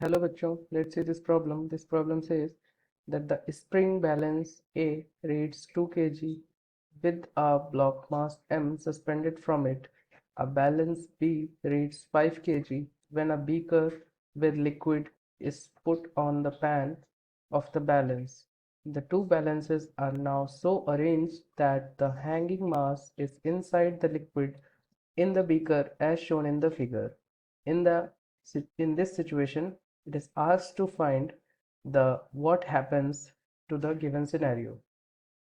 Hello bachcho, let's see this problem. This problem says that the spring balance A reads 2 kg with a block mass M suspended from it. A balance B reads 5 kg when a beaker with liquid is put on the pan of the balance. The two balances are now so arranged that the hanging mass is inside the liquid in the beaker as shown in the figure. In the in this situation, it is asked to find the what happens to the given scenario.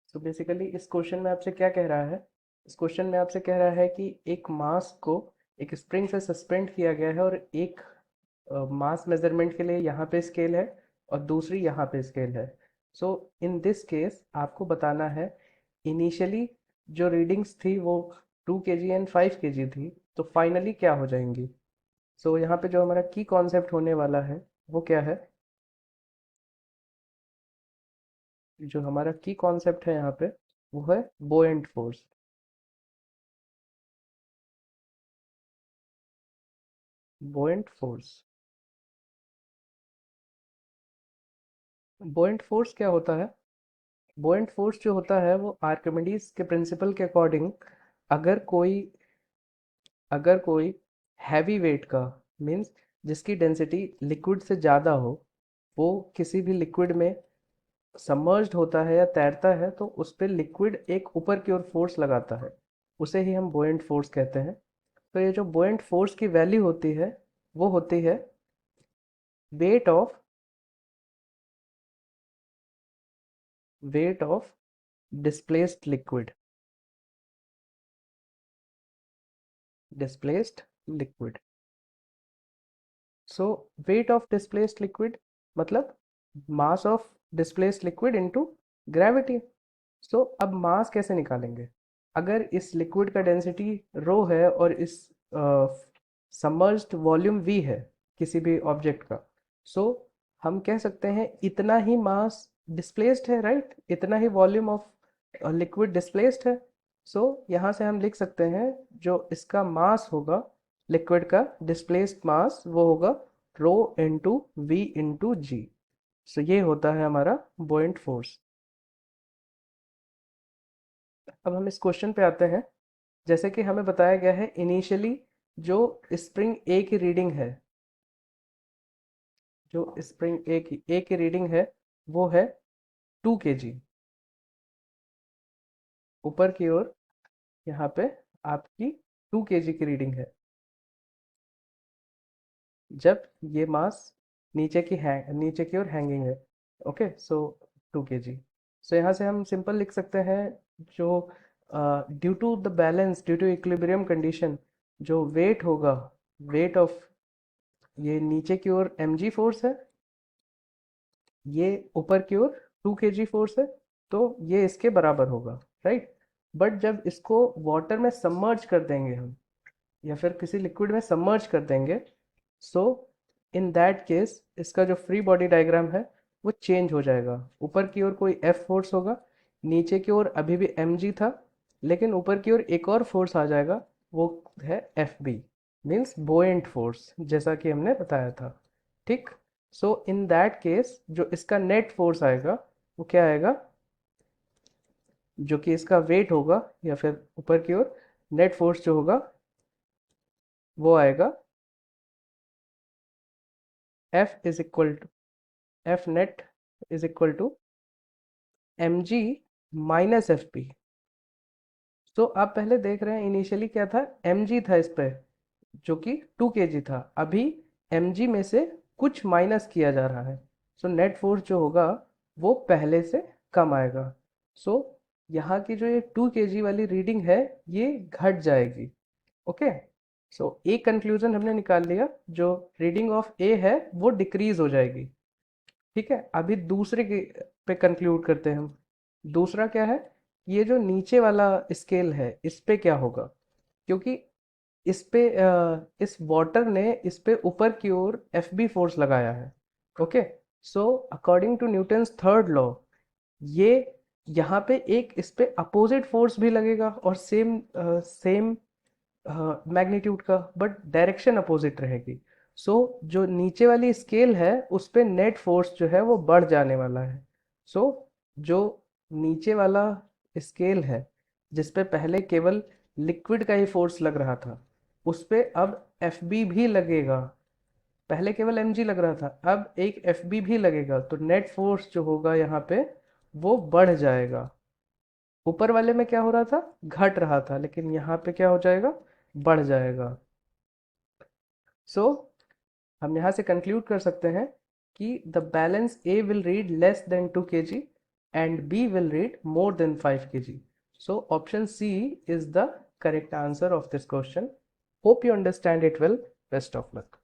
So basically इस question में आपसे क्या कह रहा है? इस question में आपसे कह रहा है कि एक मास को एक स्प्रिंग से सस्पेंड किया गया है और एक मास मेजरमेंट के लिए यहाँ पे स्केल है और दूसरी यहाँ पे स्केल है. सो इन दिस केस आपको बताना है इनिशियली जो रीडिंग्स थी वो 2 kg एंड 5 kg थी, तो फाइनली क्या हो जाएंगी. सो यहाँ पे जो हमारा की कॉन्सेप्ट होने वाला है वो क्या है. जो हमारा की कॉन्सेप्ट है यहाँ पे वो है बोएंट फोर्स. बोएंट फोर्स. बोएंट फोर्स क्या होता है? बोएंट फोर्स जो होता है वो आर्किमिडीज के प्रिंसिपल के अकॉर्डिंग अगर कोई अगर कोई हैवी वेट का मीन्स जिसकी डेंसिटी लिक्विड से ज़्यादा हो, वो किसी भी लिक्विड में सबमर्ज्ड होता है या तैरता है तो उस पर लिक्विड एक ऊपर की ओर फोर्स लगाता है, उसे ही हम बोएंट फोर्स कहते हैं. तो ये जो बोएंट फोर्स की वैल्यू होती है वो होती है weight of weight of displaced liquid. Displaced liquid. So weight of displaced liquid मतलब mass of displaced liquid into gravity. So अब मास कैसे निकालेंगे? अगर इस लिक्विड का डेंसिटी रो है और इस सबमर्ज्ड वॉल्यूम वी है किसी भी ऑब्जेक्ट का, सो हम कह सकते हैं इतना ही मास डिस्प्लेस्ड है, राइट? इतना ही वॉल्यूम ऑफ लिक्विड डिस्प्लेस्ड है. सो यहाँ से हम लिख सकते हैं जो इसका मास होगा लिक्विड का डिस्प्लेस्ड मास वो होगा रो इंटू वी इंटू जी. सो ये होता है हमारा बोएंट फोर्स. अब हम इस क्वेश्चन पे आते हैं. जैसे कि हमें बताया गया है इनिशियली जो स्प्रिंग ए की रीडिंग है, जो स्प्रिंग ए की रीडिंग है वो है 2 kg. ऊपर की ओर यहाँ पे आपकी 2 kg की रीडिंग है जब ये मास नीचे की ओर हैंगिंग है. ओके, सो 2 kg. सो यहाँ से हम सिंपल लिख सकते हैं जो ड्यू टू इक्विलिब्रियम कंडीशन जो वेट होगा, वेट ऑफ ये नीचे की ओर mg फोर्स है, ये ऊपर की ओर 2 kg फोर्स है, तो ये इसके बराबर होगा, राइट? बट जब इसको वाटर में सबमर्ज कर देंगे हम या फिर किसी लिक्विड में सबमर्ज कर देंगे, सो इन दैट केस इसका जो फ्री बॉडी डायग्राम है वो चेंज हो जाएगा. ऊपर की ओर कोई एफ फोर्स होगा, नीचे की ओर अभी भी mg था, लेकिन ऊपर की ओर एक और फोर्स आ जाएगा, वो है एफ बी, मीन्स बोएंट फोर्स, जैसा कि हमने बताया था. ठीक. सो इन दैट केस जो इसका नेट फोर्स आएगा वो क्या आएगा? जो कि इसका वेट होगा या फिर ऊपर की ओर नेट फोर्स जो होगा वो आएगा F is equal to F net is equal to M G minus F P. तो आप पहले देख रहे हैं इनिशियली क्या था, एम जी था इस पे जो कि 2 kg था. अभी एम जी में से कुछ माइनस किया जा रहा है, सो नेट फोर्स जो होगा वो पहले से कम आएगा. सो यहाँ की जो ये 2 kg वाली रीडिंग है ये घट जाएगी. ओके. सो एक कंक्लूजन हमने निकाल लिया, जो रीडिंग ऑफ ए है वो डिक्रीज हो जाएगी. ठीक है. अभी दूसरे के पे कंक्लूड करते हैं हम. दूसरा क्या है? ये जो नीचे वाला स्केल है इस पे क्या होगा, क्योंकि इस पे इस वाटर ने इस पे ऊपर की ओर एफ बी फोर्स लगाया है. Okay. So according to Newton's third law ये यहाँ पे एक इस पे अपोजिट फोर्स भी लगेगा और सेम सेम मैग्नीट्यूड का, बट डायरेक्शन अपोजिट रहेगी. सो जो नीचे वाली स्केल है उस पे नेट फोर्स जो है वो बढ़ जाने वाला है। सो जो नीचे वाला स्केल है जिस पे पहले केवल लिक्विड का ही फोर्स लग रहा था, उस पे अब एफ बी भी लगेगा। पहले केवल एम जी लग रहा था, अब एक एफ बी भी लगेगा, तो नेट फोर्स जो होगा यहाँ पे वो बढ़ जाएगा। ऊपर वाले में क्या हो रहा था, घट रहा था, लेकिन यहाँ पे क्या हो जाएगा, बढ़ जाएगा। सो हम यहाँ से कंक्लूड कर सकते हैं कि the balance A will read less than 2 kg and B will read more than 5 kg। So option C is the correct answer of this question. Hope you understand it well. Best of luck.